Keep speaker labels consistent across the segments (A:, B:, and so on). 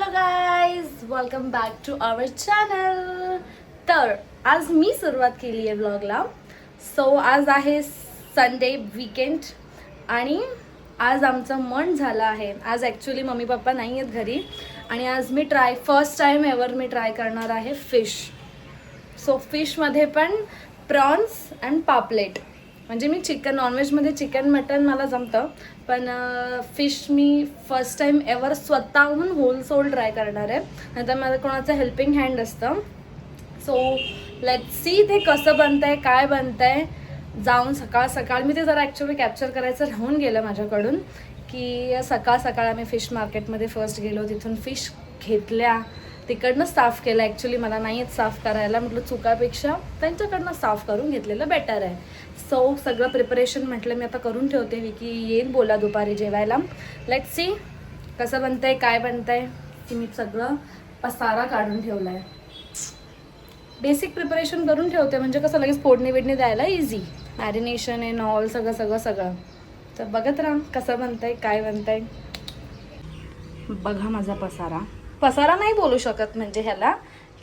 A: Hello guys, welcome back to our channel. तर आज मी सुरुवात केली आहे व्लॉगला. सो आज आहे संडे वीकेंड आणि आज आमचं मन झालं आहे. आज ॲक्च्युली मम्मी पप्पा नाही आहेत घरी आणि आज मी फर्स्ट टाईम एवर मी ट्राय करणार आहे फिश. सो फिशमध्ये पण प्रॉन्स अँड पापलेट. म्हणजे मी नॉनव्हेजमध्ये चिकन मटन मला जमतं, पण फिश मी फर्स्ट टाईम एवर स्वतःहून होल सोल ट्राय करणार आहे. नंतर माझं कोणाचं हेल्पिंग हँड असतं. सो लेट्स सी ते कसं बनतं आहे, काय बनतं आहे. जाऊन सकाळ मी ते जरा ॲक्च्युली कॅप्चर करायचं राहून गेलं माझ्याकडून, की सकाळ आम्ही फिश मार्केटमध्ये फर्स्ट गेलो, तिथून फिश घेतल्या, तिकडनं साफ केलं. ॲक्च्युली मला नाही येत साफ करायला, म्हटलं चुकापेक्षा त्यांच्याकडनं साफ करून घेतलेलं बेटर आहे. सो सगळं प्रिपरेशन म्हटलं मी आता करून ठेवते. विकी येईल बोला दुपारी जेवायला. लेट्स सी कसं बनतं आहे, काय बनतं आहे. की मी सगळं पसारा काढून ठेवला आहे. बेसिक प्रिपरेशन करून ठेवते म्हणजे कसं लगेच फोडणी बिडणी द्यायला इझी. मॅरिनेशन एन ऑल सगळं. तर बघत राहा कसं बनतं आहे, काय बनतं आहे. बघा माझा पसारा नाही बोलू शकत म्हणजे ह्याला,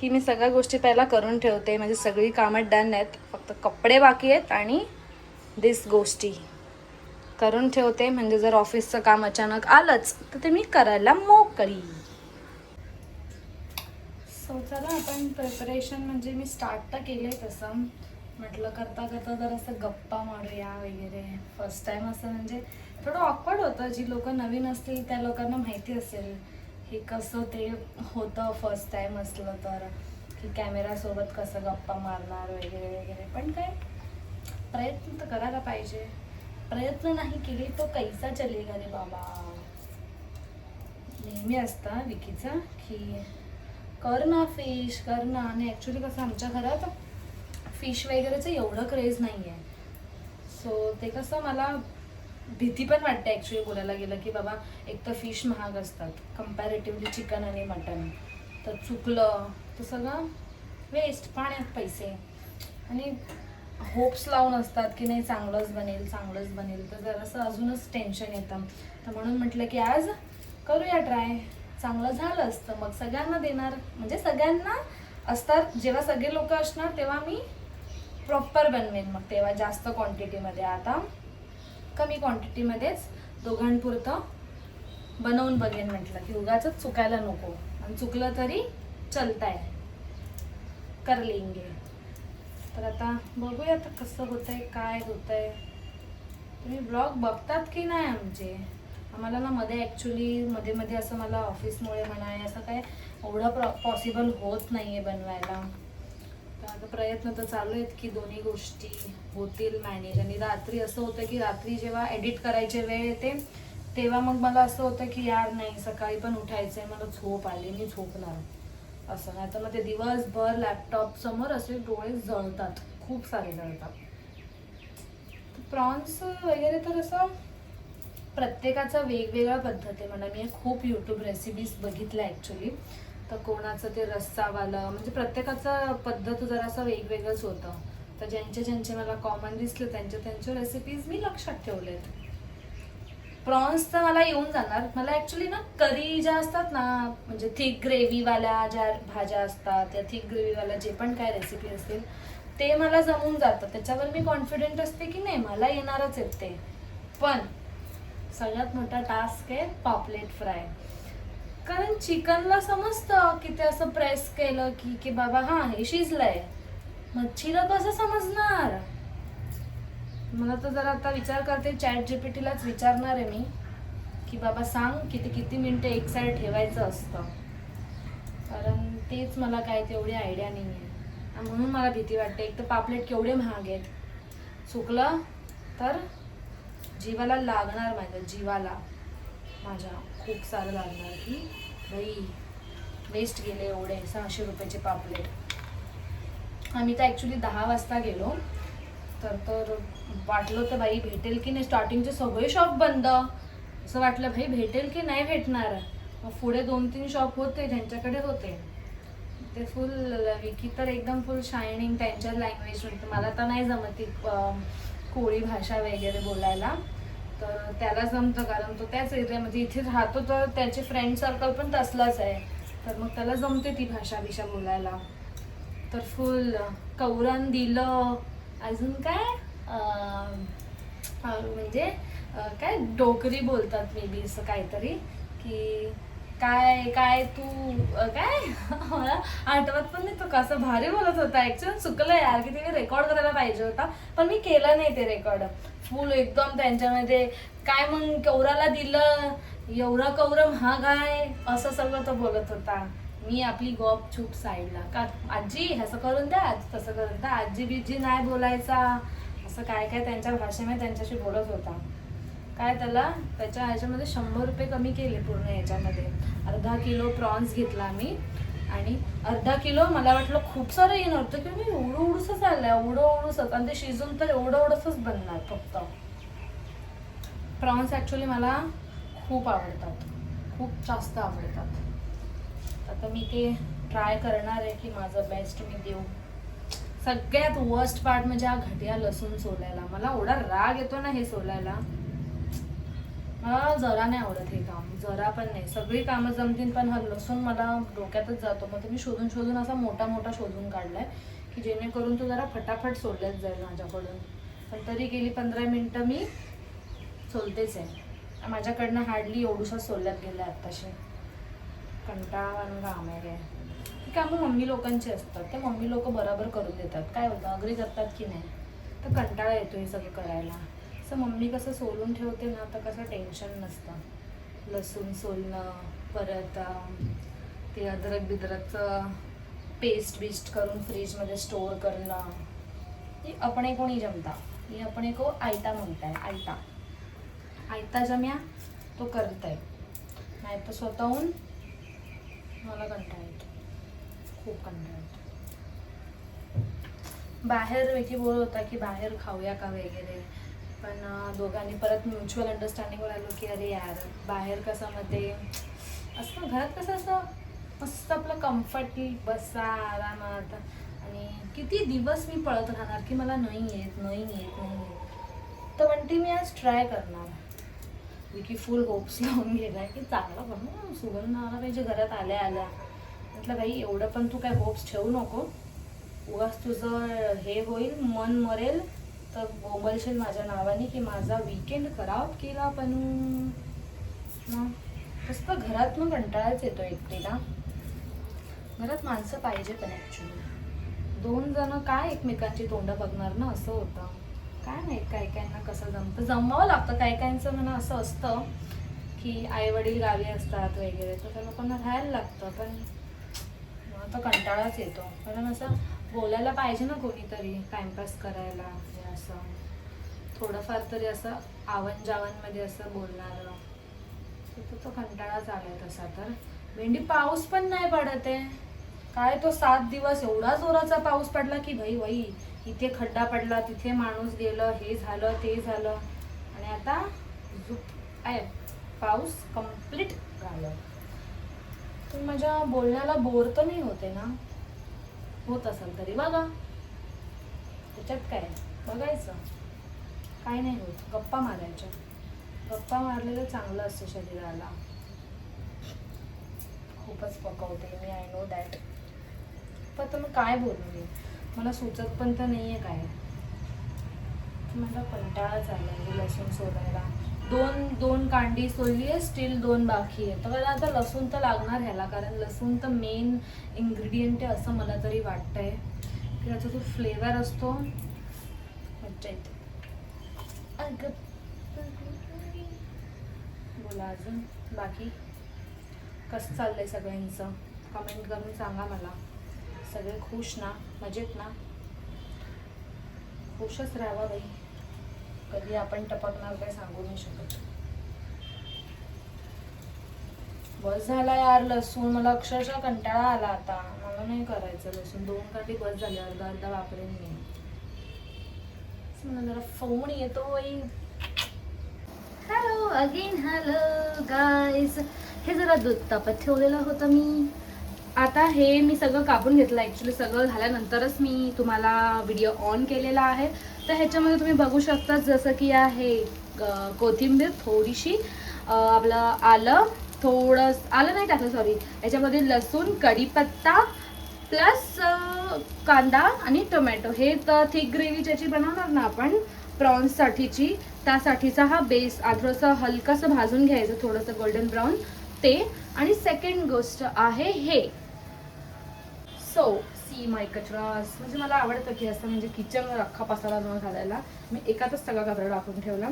A: की मी सगळ्या गोष्टी पहिला करून ठेवते. म्हणजे सगळी कामं डन आहेत, फक्त कपडे बाकी आहेत आणि दिस गोष्टी करून ठेवते. म्हणजे जर ऑफिसचं काम अचानक आलंच तर ते मी करायला मोकळी. सो चला आपण प्रिपरेशन म्हणजे मी स्टार्ट तर केलं आहे तसं. म्हटलं करता जर असं गप्पा मारूया वगैरे. फर्स्ट टाईम असं म्हणजे थोडं ऑकवर्ड होतं. जी लोक नवीन असतील त्या लोकांना माहिती असेल हे कसं ते होतं फर्स्ट टाईम असलं तर, की कॅमेरासोबत कसं गप्पा मारणार वगैरे. पण काय प्रयत्न तर करायला पाहिजे. प्रयत्न नाही केले तो कैसा चलेगा रे बाबा. नेहमी असतं विकीचं की कर ना फिश कर ना. आणि ॲक्च्युली कसं आमच्या घरात फिश वगैरेचं एवढं क्रेज नाही आहे. सो ते कसं मला भीती पण वाटते ॲक्च्युली बोलायला गेलं, की बाबा एक तर फिश महाग असतात कम्पॅरेटिव्हली चिकन आणि मटन. तर चुकलं तर सगळं वेस्ट, पाण्यात पैसे. आणि होप्स लावून असतात की नाही चांगलंच बनेल तर जरासं अजूनच टेन्शन येतं. तर म्हणून म्हटलं की आज करूया ट्राय. चांगलं झालं असतं मग सगळ्यांना देणार. म्हणजे सगळ्यांना असतात जेव्हा सगळे लोक असणार तेव्हा मी प्रॉपर बनवेन. मग तेव्हा जास्त क्वांटिटीमध्ये, आता कमी क्वांटिटीमध्येच दोघांपुरतं बनवून बघेन. म्हटलं की उगाचच चुकायला नको, आणि चुकलं तरी चलताय, कर लेंगे. तर आता बघूया आता कसं होतंय, काय होतंय. तुम्ही ब्लॉग बघतात की नाही आमचे. आम्हाला ना मध्ये असं मला ऑफिसमुळे म्हणा असं काय एवढं पॉसिबल होत नाही आहे बनवायला. तर आता प्रयत्न तर चालू आहेत की दोन्ही गोष्टी होतील मॅनेज. आणि रात्री असं होतं की रात्री जेव्हा एडिट करायचे वेळ येते तेव्हा मग मला असं होतं की यार नाही सकाळी पण उठायचं आहे, मला झोप आली, मी झोपणार असं. नाही तर मग ते दिवसभर लॅपटॉप समोर असे डोळे जळतात, खूप सारे जळतात. प्रॉन्स वगैरे तर असं प्रत्येकाचा वेगवेगळा पद्धत आहे. म्हणा मी खूप यूट्यूब रेसिपीज बघितल्या ॲक्च्युली. तर कोणाचं ते रस्सावालं म्हणजे प्रत्येकाचं पद्धत जरासं वेगवेगळंच होतं. तर ज्यांचे मला कॉमन दिसले त्यांच्या रेसिपीज मी लक्षात ठेवलेत. प्रॉन्स तर मला येऊन जाणार. मला ॲक्च्युली ना करी ज्या असतात ना, म्हणजे थिक ग्रेव्हीवाल्या ज्या भाज्या असतात त्या थिक ग्रेव्हीवाल्या जे पण काय रेसिपी असतील ते मला जमून जातं. त्याच्यावर मी कॉन्फिडेंट असते की नाही मला येणारच आहेत ते. पण सगळ्यात मोठा टास्क आहे पापलेट फ्राय. कारण चिकनला समजतं की ते असं प्रेस केलं की बाबा हां हे शिजलंय. मच्छीला कसं समजणार. मला तर जरा आता विचार करते ChatGPTलाच विचारणार आहे मी की बाबा सांग किती मिनिटं एक साईड ठेवायचं असतं. कारण तेच मला काय तेवढी आयडिया नाही आहे. म्हणून मला भीती वाटते. एक तर पापलेट केवढे महाग आहेत. चुकलं तर जीवाला लागणार, माझ्या जीवाला माझ्या खूप सारं लागणार की बाई वेस्ट गेले एवढे 600 रुपयाचे पापलेट. आम्ही तर ॲक्च्युली 10 वाजता गेलो. तर वाटलं तर बाई भेटेल की नाही. स्टार्टिंगचे सगळे शॉप बंद. असं वाटलं भाई भेटेल की नाही भेटणार. मग पुढे 2-3 शॉप होते ज्यांच्याकडे होते ते फुल. विकी तर एकदम फुल शायनिंग त्यांच्या लँग्वेज. मला तर नाही जमत ती कोळी भाषा वगैरे बोलायला. तर त्याला जमतं कारण तो त्याच एरियामध्ये इथे राहतो, तर त्याचे फ्रेंड सर्कल पण तसलाच आहे, तर मग त्याला जमते ती भाषा बोलायला. तर फुल कौरण दिलं. अजून काय म्हणजे काय डोगरी बोलतात मे बी असं काहीतरी, की काय काय तू काय मला आठवत पण नाही. तो कसं भारी बोलत होता. ऍक्च्युअली चुकलं यार, की ते रेकॉर्ड करायला पाहिजे होता, पण मी केलं नाही ते रेकॉर्ड. फुल एकदम त्यांच्यामध्ये काय मग कौराला दिलं, एवढा कौर महाग आहे असं सगळं तो बोलत होता. मी आपली गॉप चूप साईडला, का आजी ह्याचं करून द्या, तसं करून द्या, आजी बिजी नाही बोलायचा, असं काय काय त्यांच्या भाषेमध्ये त्यांच्याशी बोलत होता. काय त्याच्या ह्याच्यामध्ये 100 रुपये कमी केले पूर्ण याच्यामध्ये. अर्धा किलो प्रॉन्स घेतला मी, आणि अर्धा किलो मला वाटलं खूप सारं येणार होतं, की मी एवढंसंच आलं, एवढंसंच, आणि ते शिजून तर एवढंसंच बनणार फक्त. प्रॉन्स ॲक्च्युली मला खूप आवडतात, खूप जास्त आवडतात. आता मी ते ट्राय करणार आहे की माझं बेस्ट मी देऊ. सगळ्यात वर्स्ट पार्ट म्हणजे हा घटिया लसूण सोलायला. मला एवढा राग येतो ना हे सोलायला, मला जरा नाही आवडत हे काम, जरा पण नाही. सगळी कामं जमतील पण हा लसूण मला डोक्यातच जातो. मग मी शोधून असा मोठा मोठा शोधून काढलाय, की जेणेकरून तो जरा फटाफट सोडल्याच जाईल माझ्याकडून. पण तरी गेली 15 मिनटं मी सोलतेच आहे. माझ्याकडनं हार्डली एवढूसा सोलल्यात गेल्या आत्ताशी. कंटाळवाणं काम आहे. हे कामं मम्मी लोकांची असतात, ते मम्मी लोक बरोबर करून देतात. काय होतं, अग्री करतात की नाही, तर कंटाळा येतो हे सगळं करायला. असं मम्मी कसं सोलून ठेवते ना, तर कसं टेन्शन नसतं. लसूण सोलणं, परत ते अद्रक बिद्रकचं पेस्ट बिस्ट करून फ्रीजमध्ये स्टोअर करणं, हे अपने को नहीं जमता. हे अपने को आयता म्हणताय, आयता जम्या तो करताय, नाही तर स्वतःहून मला कंटाळा येतो, खूप कंटाळा येतो. बाहेर विकी बोलत होता की बाहेर खाऊया का वगैरे, पण दोघांनी परत म्युच्युअल अंडरस्टँडिंगवर आलो की अरे यार बाहेर कसं मध्ये असं, घरात कसं असं मस्त आपलं कम्फर्टली बसा आरामात. आणि किती दिवस मी पळत राहणार की मला नाही येत. तर म्हणते मी आज ट्राय करणार. विकी फुल होप्स लावून गेलाय की चांगला बनवू, सुगंध आला पाहिजे घरात आल्या. म्हटलं बाई एवढं पण तू काय होप्स ठेवू नको, उगाच तुझं हे होईल, मन मरेल तर बोंबलशील माझ्या नावाने की माझा वीकेंड खराब केला. पण नुसतं घरात मग कंटाळाच येतो एकटीला. घरात माणसं पाहिजे पण ॲक्च्युली 2 जण काय एकमेकांची तोंड बघणार ना, असं होतं. काय नाही काहींना कसं जमवावं लागतं. काहींचं म्हणा असं असतं की आई वडील गावी असतात वगैरे, तर त्या लोकांना राहायला लागतं. पण आता कंटाळाच येतो, कारण असं बोलायला पाहिजे ना कोणीतरी, टाइमपास करायला. हे असं थोडंफार तरी असं आवन जावनमध्ये असं बोलणारं, तो कंटाळाच आलाय तसा. तर भेंडी पाऊस पण नाही पडत आहे काय. तो 7 दिवस एवढा जोराचा पाऊस पडला की भाई इथे खड्डा पडला, तिथे माणूस गेलं, हे झालं ते झालं, आणि आता आहे पाऊस कम्प्लीट झालं. तर माझ्या बोलण्याला बोर तर नाही होते ना, होत असेल तरी बघा, त्याच्यात काय बघायचं, काय नाही होत. गप्पा मारायच्या, गप्पा मारलेलं चांगलं असतं शरीराला. खूपच पकवते मी, आय नो दॅट. पण तुम्ही काय बोलू, मला सुचत पण तर नाही आहे काय. मला कंटाळा झाला आहे लसूण सोलायला. दोन कांडी सोलली आहे, स्टील 2 बाकी आहे. तर आता लसूण तर लागणार ह्याला, कारण लसूण तर मेन इन्ग्रेडियंट आहे असं मला तरी वाटतंय. की त्याचा जो फ्लेवर असतो मज्जा येते. बोला अजून बाकी कसं चाललंय सगळ्यांचं, कमेंट करून सांगा मला. सगळे खुश ना, मजेत ना? खुशच राहावा बाई, कधी आपण टपकणार काय सांगू नाही शकत. बस झाला यार लसूण, मला अक्षरशः कंटाळा आला आता. मला नाही करायचं लसूण. 2 कांडी बस झाले, अर्धा वापरेन मी. मला जरा फोन येतो बाई. Hello again, hello guys. हे जरा दूध तापत ठेवलेलं होतं मी. आता हे मी सगळं कापून घेतलं. ॲक्च्युली सगळं झाल्यानंतरच मी तुम्हाला व्हिडिओ ऑन केलेला आहे. तर ह्याच्यामध्ये तुम्ही बघू शकता जसं की आहे कोथिंबीर, थोडीशी आपलं आलं, थोडं आलं नाही टाकलं सॉरी, याच्यामध्ये लसूण, कढीपत्ता प्लस कांदा आणि टोमॅटो. हे तर थिक ग्रेव्ही ज्याची बनवणार ना आपण प्रॉन्ससाठीची, त्यासाठीचा हा बेस. थोडंसं हलकंसं भाजून घ्यायचं, थोडंसं गोल्डन ब्राऊन ते. आणि सेकंड गोष्ट आहे हे सी माय कचरास. म्हणजे मला आवडतं की असं म्हणजे किचनवर अख्खा पसारा न घालायला, मी एकातच सगळा कचरा टाकून ठेवला.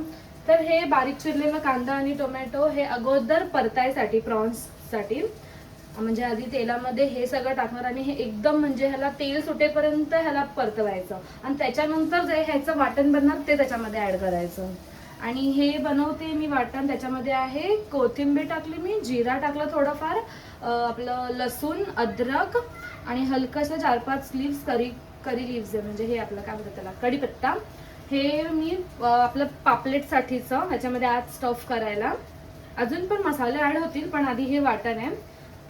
A: तर हे बारीक चिरलेला कांदा आणि टोमॅटो हे अगोदर परतायसाठी प्रॉन्ससाठी, म्हणजे आधी तेलामध्ये हे सगळं टाकणार आणि हे एकदम म्हणजे ह्याला तेल सुटेपर्यंत ह्याला परतवायचं आणि त्याच्यानंतर जे ह्याचं वाटण बनणार ते त्याच्यामध्ये ऍड करायचं. आणि हे बनवते मी वाटण. त्याच्यामध्ये आहे कोथिंबीर टाकली मी, जिरा टाकला थोडंफार, आपलं लसूण, अद्रक आणि हलकंसं 4-5 लिव्स करी लिव्स आहे, म्हणजे हे आपलं काय म्हणतात त्याला, कढीपत्ता. हे मी आपलं पापलेटसाठीचं ह्याच्यामध्ये आज स्टफ करायला. अजून पण मसाले ॲड होतील, पण आधी हे वाटण आहे.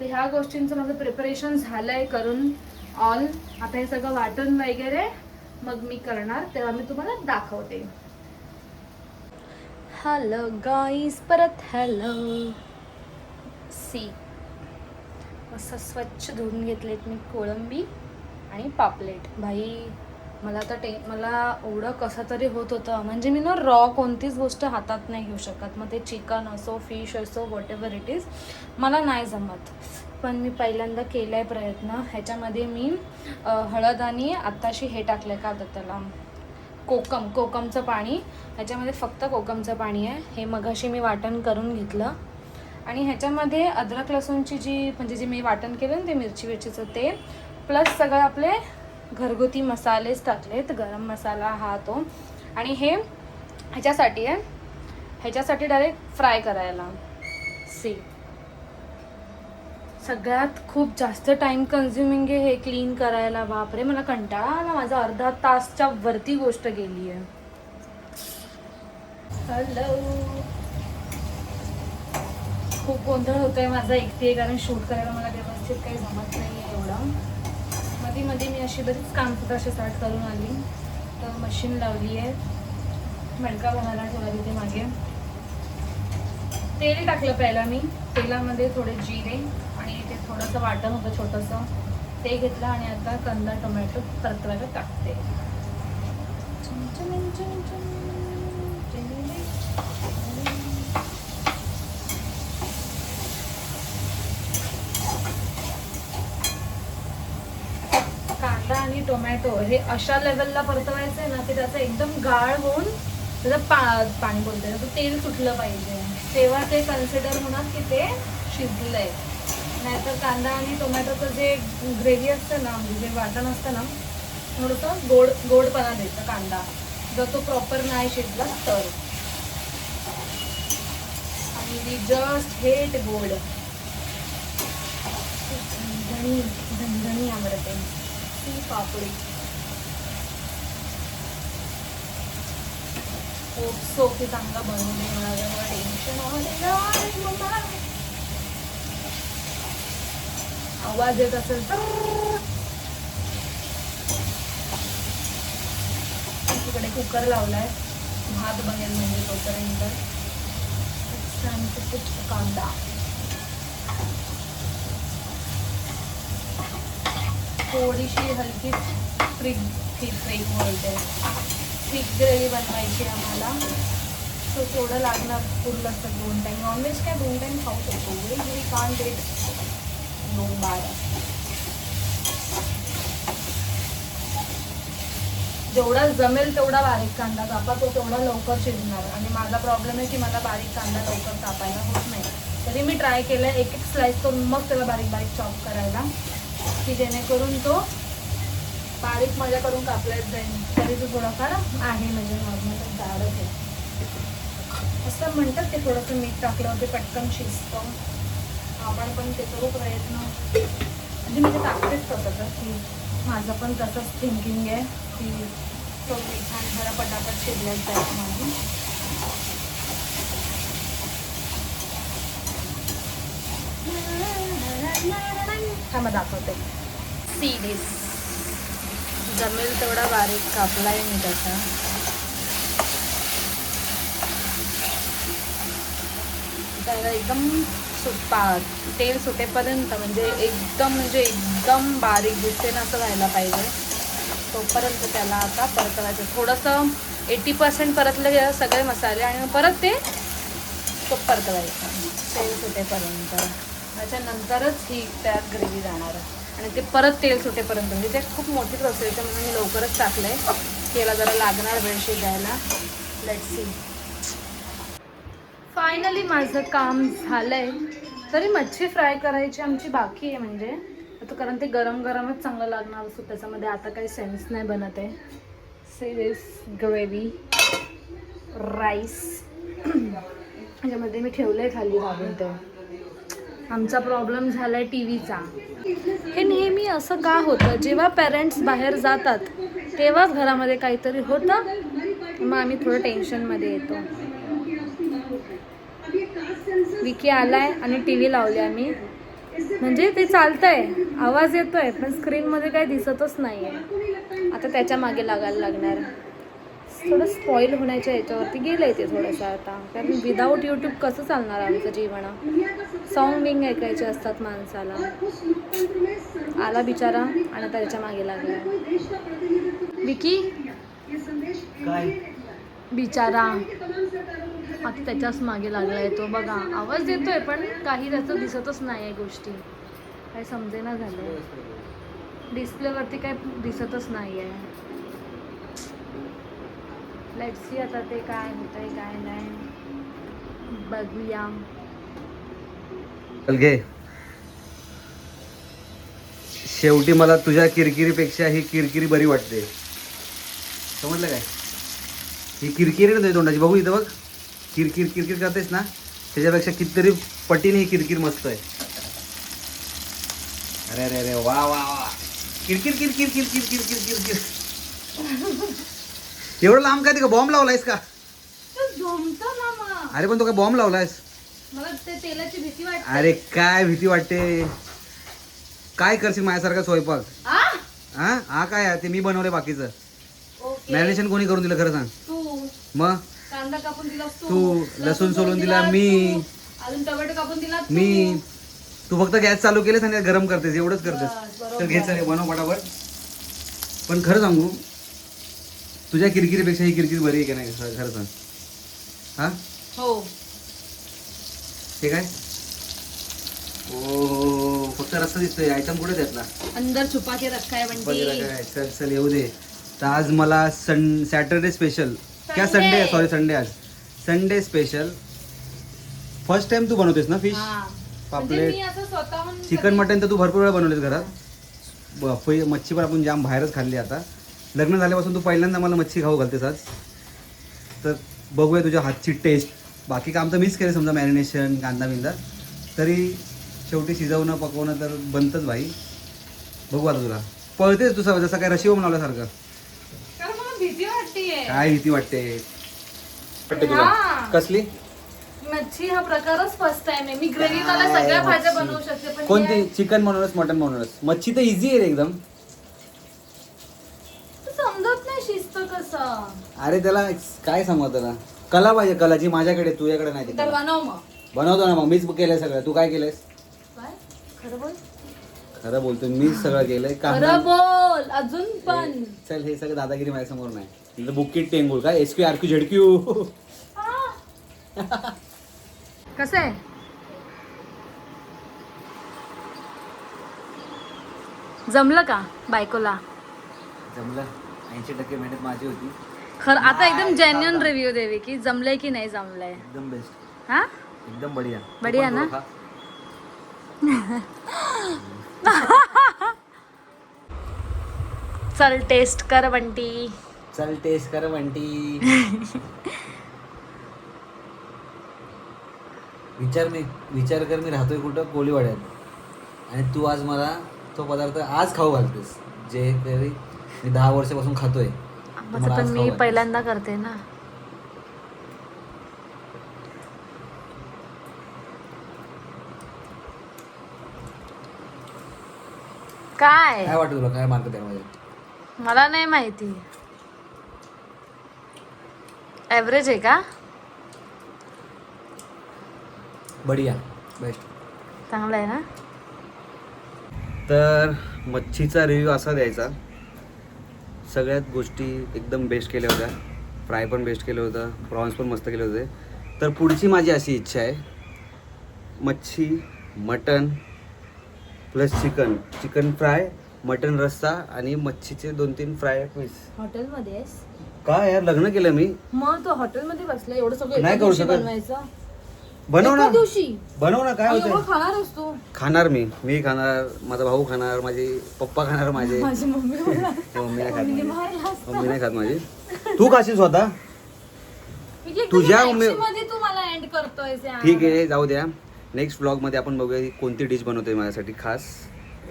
A: तर ह्या गोष्टींचं माझं प्रिपरेशन झालंय करून ऑल. आता हे सगळं वाटण वगैरे मग मी करणार, तेव्हा मी तुम्हाला दाखवते. हॅलो गाईज, परत हॅलो. सी मस्त स्वच्छ धुवून घेतलेत मी कोळंबी आणि पापलेट. भाई मला एवढं कसं तरी होत होतं, म्हणजे मी ना रॉ कोणतीच गोष्ट हातात नाही घेऊ शकत. मग ते चिकन असो, फिश असो, व्हॉट एव्हर इट इज, मला नाही जमत. पण मी पहिल्यांदा केला आहे प्रयत्न. ह्याच्यामध्ये मी हळद आणि आत्ताशी हे टाकलं आहे, काय होतं त्याला, कोकमचं पाणी. ह्याच्यामध्ये फक्त कोकमचं पाणी आहे. हे मगाशी मी वाटण करून घेतलं. आणि ह्याच्यामध्ये अद्रक लसूणची जे मी वाटण केलं ना, ते मिरचीचं ते, प्लस सगळं आपले घरगुती मसालेच टाकलेत, गरम मसाला हा तो. आणि हे ह्याच्यासाठी डायरेक्ट फ्राय करायला. सी सगळ्यात खूप जास्त टाइम कन्झ्युमिंग आहे हे क्लीन करायला. बापरे, मला कंटाळा आला. माझा अर्धा तासच्या वरती गोष्ट गेली आहे. हॅलो, खूप गोंधळ होतोय माझा एकटी, कारण शूट करायला मला व्यवस्थित काही जमत नाही आहे एवढं. मध्ये मी अशी बरीच कामं अशी स्टार्ट करून आली. तर मशीन लावली आहे, मडका बनायला ठेवला तिथे मागे. तेल टाकलं पहिला मी. तेलामध्ये थोडे जिरे आणि ते थोडंसं वाटण होतं छोटंसं, ते घेतलं. आणि आता कांदा टोमॅटो परतवायला टाकते. कांदा आणि टोमॅटो हे अशा लेवलला परतवायचं आहे ना की त्याचं एकदम गाळ होऊन त्याचं पाणी बोलते त्याचं तेल सुटलं पाहिजे, तेव्हा ते कन्सिडर होणार की ते शिजलंय. नाहीतर कांदा आणि टोमॅटोचं जे ग्रेव्ही असतं ना, म्हणजे जे वाटण असतं ना, थोडंसं गोडपणा देतं कांदा, जर तो प्रॉपर नाही शिजला तर. आणि वी जस्ट हेट गोड. झणझणी आवडते ती पापडी. सो की चांगला बनवून दे, मला जरा टेन्शन आवाज येत असेल तर. तिकडे कुकर लावलाय, भात बनेल म्हणजे तोपर्यंत. कांदा थोडीशी हलकी थिक बोलते, थिक ग्रेव्ही बनवायची आम्हाला. सो थोडं लागणार, पुरलं असतं 2 टाईम. नॉनव्हेज काय 2 टाईम खाऊ शकतो, we can't get no bad. जेवढा जमेल तेवढा बारीक कांदा कापा, तो तेवढा लवकर शिजणार. आणि माझा प्रॉब्लेम आहे की मला बारीक कांदा लवकर कापायला होत नाही. तरी मी ट्राय केलं एक स्लाइस करून मग त्याला बारीक बारीक चॉप करायला, की जेणेकरून तो बारीक माझ्याकडून कापल्याच जाईल. तरी तो थोडाफार आहे, म्हणजे नॉर्मल जाडच आहे. असं म्हणतात ते थोडंसं मीठ टाकलं ते पटकन शिजतं. आपण पण ते करू प्रयत्न. म्हणजे मी ते टाकतेच तसं की माझं पण तसंच थिंकिंग आहे की तो छान जरा पटापट शिजल्याच जायचं म्हणून. थांबा दाखवते. सी दिस, जमेल तेवढा बारीक कापलाय मी त्याचा. चांगलं एकदम तेल सुटेपर्यंत म्हणजे एकदम बारीक दिसते ना असं व्हायला पाहिजे. तोपर्यंत त्याला आता परतवायचं. थोडंसं 80% परतले गेलं सगळे मसाले आणि मग परत ते परतवायचं तेल सुटेपर्यंत. त्याच्यानंतरच ही त्यात ग्रेव्ही जाणार आणि ते परत तेल सुटेपर्यंत. म्हणजे ते खूप मोठी प्रोसेस आहे म्हणून मी लवकरच टाकलं आहे. त्याला जरा लागणार वेळ शिजायला. Let's see. फायनली माझं काम झालंय. तरी मच्छी फ्राय करायची आमची बाकी आहे म्हणजे आता, कारण ते गरम गरमच चांगलं लागणार असतो. त्याच्यामध्ये आता काही सेन्स नाही बनत आहे. सिरियस ग्रेव्ही राईस ह्याच्यामध्ये मी ठेवलंय खाली घालून. ते आमचा प्रॉब्लेम झालाय टीव्हीचा. हे नेहमी असं का होतं, जेव्हा पेरेंट्स बाहेर जातात तेव्हाच घरामध्ये काहीतरी होतं, मग आम्ही थोडं टेन्शनमध्ये येतो. विकी आलाय आणि टीव्ही लावली आम्ही. म्हणजे ते चालतंय, आवाज येतोय, पण स्क्रीनमध्ये काही दिसतच नाहीये. आता त्याच्या मागे लागायला लागणार. थोडं स्पॉईल होण्याच्या याच्यावरती गेलंय ते थोडंसं आता, कारण विदाऊट यूट्यूब कसं चालणार आमचं जीवन. सॉन्ग बिंग ऐकायचे असतात माणसाला. आला बिचारा आणि त्याच्या मागे लागला. विकी
B: काय
A: बिचारा आता त्याच्याच मागे लागलाय तो. बघा आवाज येतोय पण काही त्याचं दिसतच नाही आहे गोष्टी. काही समजेना झालंय. डिस्प्लेवरती काही दिसतच नाही आहे. लेट्स सी आता ते काय होतंय काय नाही बघूया.
B: चल घे. शेवटी मला तुझ्या किरकिरीपेक्षा ही किरकिरी बरी वाटते. समजलं काय? ही किरकिरी ना तुझ्या तोंडाची. बघू इथं बघ, किरकिर किरकिर करतेस ना, त्याच्यापेक्षा कितीतरी पटीने ही किरकिर मस्त आहे. अरे अरे अरे वा वा वा. किरकिर किरकिर किरकिर किरकिर किरकिर. एवढं लांब काय? ते बॉम्ब लावलायस का? अरे पण तो काय बॉम्ब लावलायस?
A: मला ते तेलाची भीती वाटते.
B: अरे काय भीती वाटते? काय करशील माझ्यासारखा स्वयंपाक? हा काय आहे? ते मी बनवले बाकीचं. मॅरिनेशन कोणी करून दिलं खरं सांग?
A: तू.
B: मग
A: कांदा कापून दिला
B: तू, लसूण सोलून दिला मी,
A: अजून टोमॅटो कापून दिला
B: मी. तू फक्त गॅस चालू केलेस आणि गरम करतेस, एवढंच करतेस. तर घे चल बनव पटापट. पण खरं सांगू, तुझ्या किरकिरीपेक्षा ही किरकिरी बरी आहे की नाही खरं सांग? हा
A: हो.
B: हे काय? ओ फक्त रस्ता दिसतोय, आयटम कुठे देत ना?
A: अंदर छुपा के रखा है बंटी.
B: चल चल येऊ दे. तर आज मला सॅटरडे स्पेशल क्या संडे, सॉरी संडे, आज संडे स्पेशल. फर्स्ट टाइम तू बनवतेस ना फिश पापलेट? चिकन मटन तर तू भरपूर वेळा बनवलेस घरात. मच्छी पण आपण जाम बाहेरच खाल्ली. आता लग्न झाल्यापासून तू पहिल्यांदा मला मच्छी खाऊ घालतेस आज. तर बघूया तुझ्या हातची टेस्ट. बाकी काम तर मीच केलं समजा, मॅरिनेशन कांदा बिंदा, तरी शेवटी शिजवणं पकवणं तर बनतंच भाई. बघू आता तुला. पळतेच तू जसं काय रशिवम लावल्यासारखं.
A: भीती वाटते.
B: काय भीती वाटते तुला? कसली
A: मच्छी? हा प्रकारच फर्स्ट टाइम आहे. मी ग्रेव्ही वाला सगळ्या भाज्या बनवू शकते, पण
B: कोणती? चिकन म्हणूनच, मटन म्हणूनच. मच्छी तर इझी आहे रे एकदम.
A: समजत नाही शिस्त कसं.
B: अरे त्याला काय सांगू, त्याला कला पाहिजे. कला जी माझ्याकडे तुझ्याकडे नाही.
A: तर बनव मग.
B: बनवतो ना मग. मीच केलंय सगळं. तू काय केलंयस?
A: काय खरं बोल.
B: खरं बोलतो, मीच सगळं केलंय.
A: खरं बोल अजून पण.
B: चल हे सगळं दादागिरी माझ्या समोर नाही. तिथं बुकिट टेंगुळ काय SQ RQ ZQ.
A: कसं आहे? जमलं का बायकोला?
B: जमलं. 80% मेहनत माझी होती.
A: खरं आता एकदम जेन्युइन रिव्ह्यू देवी की जमलंय की नाही जमलंय.
B: एकदम बेस्ट.
A: हा
B: एकदम बढिया.
A: बढिया ना? चल टेस्ट कर बंटी.
B: चल टेस्ट कर बंटी. विचार कर, मी राहतोय कुठं? कोळीवाड्यात. आणि तू आज मला तो पदार्थ आज खाऊ घालतेस, जे तरी मी 10 वर्षापासून खातोय.
A: पण मी पहिल्यांदा करते ना. काय
B: वाटत तुला? काय मार्क द्या माझ्या?
A: मला नाही माहिती. ॲव्हरेज आहे का?
B: बढिया बेस्ट.
A: चांगलं आहे ना.
B: तर मच्छीचा रिव्ह्यू असा द्यायचा, सगळ्यात गोष्टी एकदम बेस्ट केल्या होत्या. फ्राय पण बेस्ट केलं होतं, प्रॉन्स पण मस्त केले होते. तर पुढची माझी अशी इच्छा आहे, मच्छी, mutton plus chicken fry, mutton रस्सा आणि मच्छीचे 2-3 फ्राय पीस.
A: हॉटेलमध्ये आहेस?
B: काय यार, लग्न केलं मी.
A: मग तो हॉटेलमध्ये बसला, एवढं सगळं
B: नाही
A: एका
B: करू
A: दिवशी
B: शकत.
A: बनवायचं?
B: बनव
A: एका
B: ना,
A: दिवशी
B: बनव ना, काय
A: एवढं
B: होतं.
A: खाणारच तू?
B: खाणार मी खाणार, माझा भाऊ खाणार, माझे पप्पा खाणार, माझे
A: माझी मम्मी बोलणार,
B: मम्मी नाही
A: मम्मीने
B: खात,
A: मारला असता.
B: मम्मी नाही खात माझी. तू खाशील स्वतः.
A: म्हणजे एकदम
B: तुझ्या
A: मध्ये तू मला एंड करतोयस यार.
B: ठीक आहे, जाऊ द्या. नेक्स्ट व्लॉगमध्ये आपण बघूया की कोणती डिश बनवतोय माझ्यासाठी खास.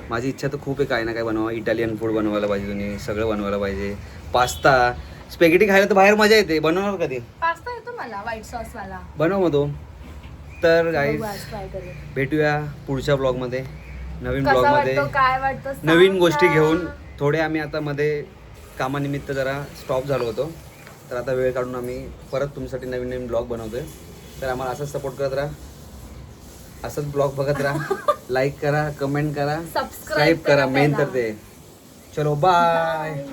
B: माझी इच्छा तर खूप आहे, काय ना काय बनवा. इटालियन फूड बनवायला पाहिजे, तुम्ही सगळं बनवायला पाहिजे. पास्ता, स्पॅगेटी खायला तर बाहेर मजा येते. बनवणार कधी?
A: पास्ता येतो मला, व्हाईट सॉस वाला.
B: बनव मग तो. तर गाईज
A: बघू, आज try करू.
B: भेटूया पुढच्या ब्लॉगमध्ये, नवीन
A: कसा
B: ब्लॉगमध्ये,
A: वाटतो, काय वाटतं सांग
B: नवीन गोष्टी
A: ना.
B: घेऊन. थोडे आम्ही आता मध्ये कामानिमित्त जरा स्टॉप झालो होतो, तर आता वेळ काढून आम्ही परत तुमच्यासाठी नवीन नवीन ब्लॉग बनवतोय. तर आम्हाला असंच सपोर्ट करत राहा, असंच ब्लॉग बघत राहा. लाईक करा, कमेंट करा,
A: सबस्क्राईब
B: सबस्क्राईब करा. मेन
A: करा
B: तर ते. चलो बाय.